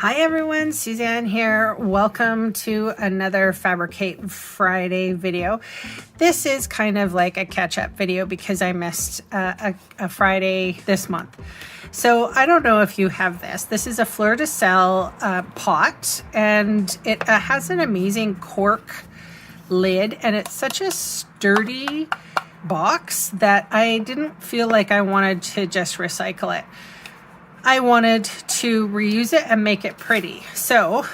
Hi everyone, Suzanne here. Welcome to another Fabricate Friday video. This is kind of like a catch-up video because I missed a Friday this month. So I don't know if you have this. This is a fleur-de-sel pot, and it has an amazing cork lid, and it's such a sturdy box that I didn't feel like I wanted to just recycle it. I wanted to reuse it and make it pretty. So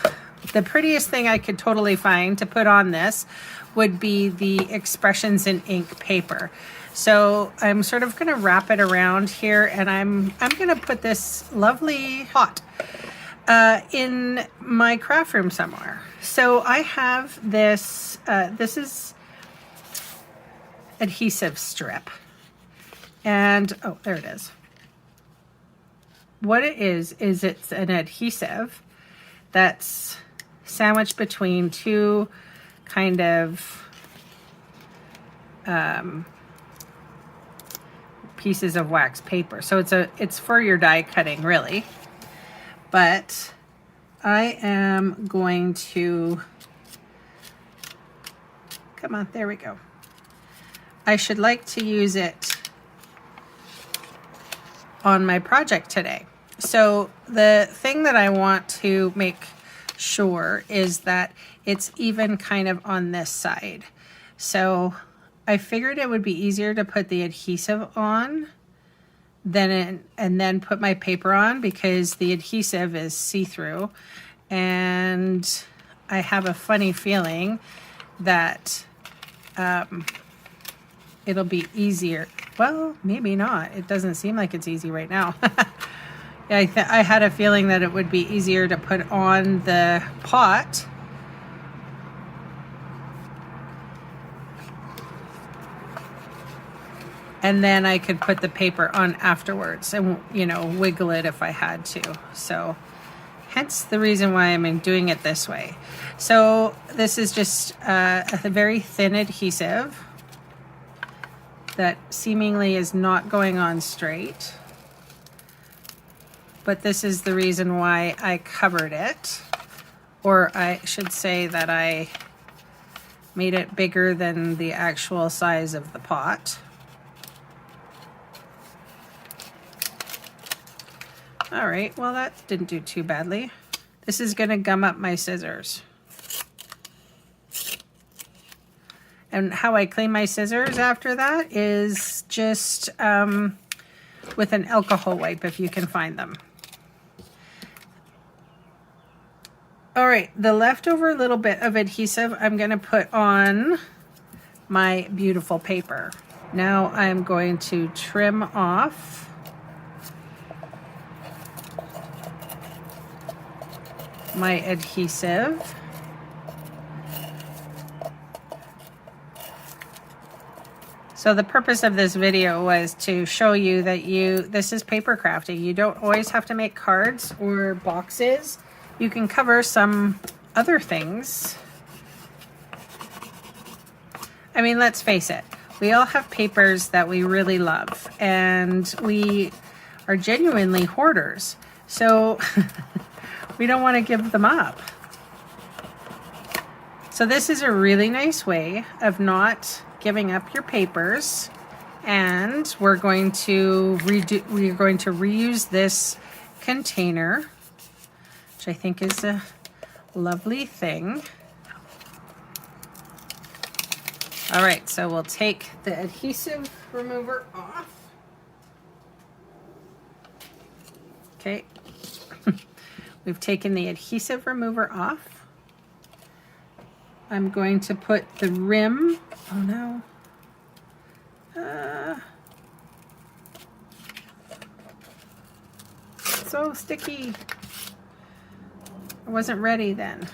the prettiest thing I could totally find to put on this would be the Expressions in Ink paper. So I'm sort of going to wrap it around here, and I'm going to put this lovely pot in my craft room somewhere. So I have this, this is adhesive strip, and oh, there it is. What it is it's an adhesive that's sandwiched between two kind of pieces of wax paper. So it's for your die cutting, really. But I am going to, come on, there we go. I should like to use it on my project today. So the thing that I want to make sure is that it's even kind of on this side. So I figured it would be easier to put the adhesive on and then put my paper on, because the adhesive is see-through, and I have a funny feeling that it'll be easier. Well, maybe not. It doesn't seem like it's easy right now. I had a feeling that it would be easier to put on the pot. And then I could put the paper on afterwards and, you know, wiggle it if I had to. So hence the reason why I'm doing it this way. So this is just a very thin adhesive that seemingly is not going on straight. But this is the reason why I covered it. Or I should say that I made it bigger than the actual size of the pot. All right, well, that didn't do too badly. This is gonna gum up my scissors. And how I clean my scissors after that is just with an alcohol wipe, if you can find them. All right, the leftover little bit of adhesive I'm gonna put on my beautiful paper. Now I'm going to trim off my adhesive. So the purpose of this video was to show you that this is paper crafting. You don't always have to make cards or boxes. You can cover some other things. I mean, let's face it. We all have papers that we really love, and we are genuinely hoarders. So we don't want to give them up. So this is a really nice way of not giving up your papers, and we're going to reuse this container, which I think is a lovely thing. All right, so we'll take the adhesive remover off. Okay, we've taken the adhesive remover off. I'm going to put the rim, oh no, so sticky. I wasn't ready then.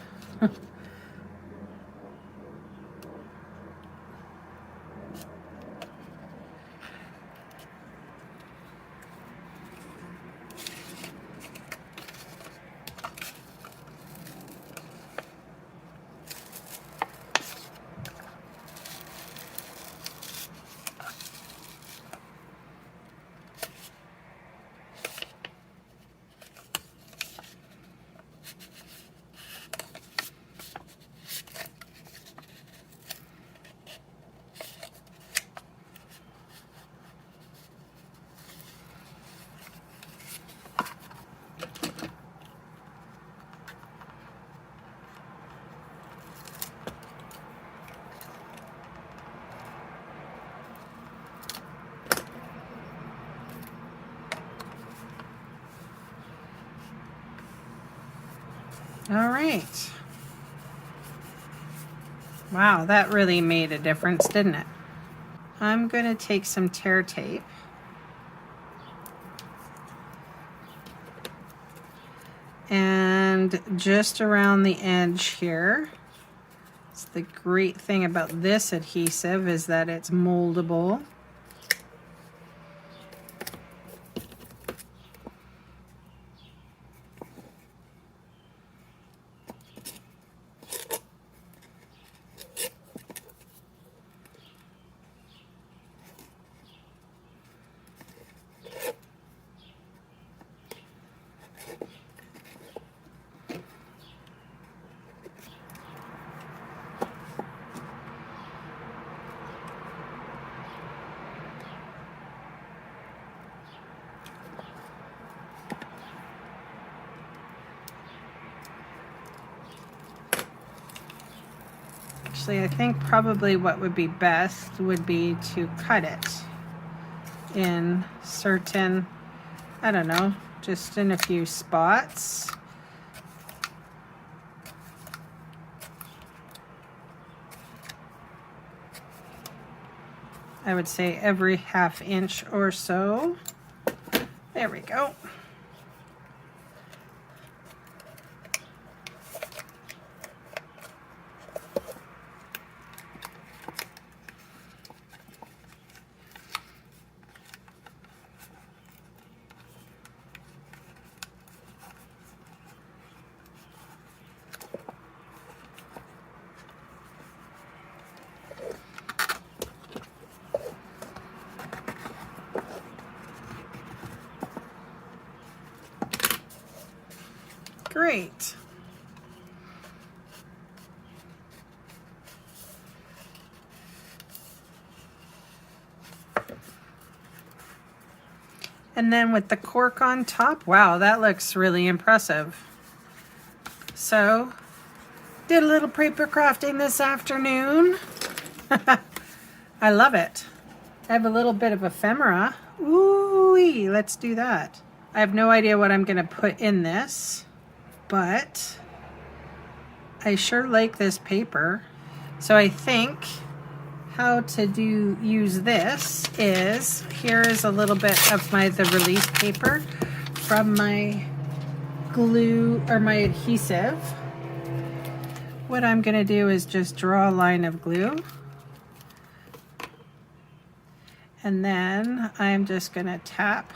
All right. Wow, that really made a difference, didn't it? I'm going to take some tear tape and just around the edge here. It's the great thing about this adhesive is that it's moldable. Actually, I think probably what would be best would be to cut it in certain, I don't know, just in a few spots. I would say every ½ inch or so. There we go. Great. And then with the cork on top, wow, that looks really impressive. So, did a little paper crafting this afternoon. I love it. I have a little bit of ephemera. Ooh-wee, let's do that. I have no idea what I'm gonna put in this, but I sure like this paper. So I think how to use this is, here is a little bit of the release paper from my glue or my adhesive. What I'm gonna do is just draw a line of glue. And then I'm just gonna tap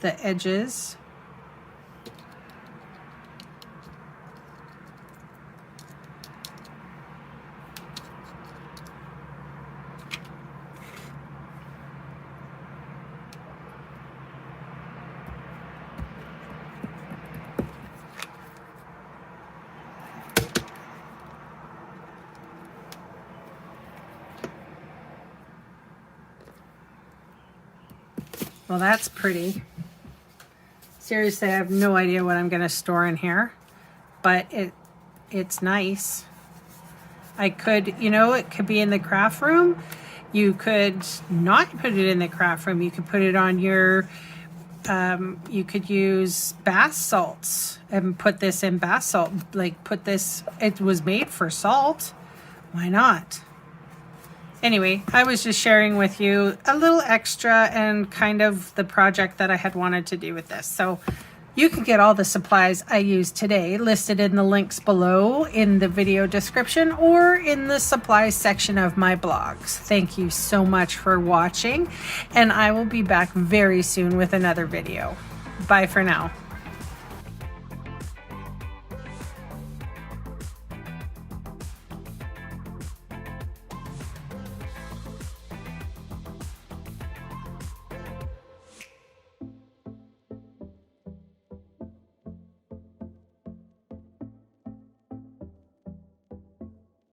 the edges. Well, that's pretty. Seriously, I have no idea what I'm going to store in here, but it's nice. I could, you know, it could be in the craft room. You could not put it in the craft room. You could put it on your, you could use bath salts and put this in bath salt. Like put this, it was made for salt. Why not? Anyway, I was just sharing with you a little extra and kind of the project that I had wanted to do with this. So you can get all the supplies I used today listed in the links below in the video description or in the supplies section of my blogs. Thank you so much for watching, and I will be back very soon with another video. Bye for now.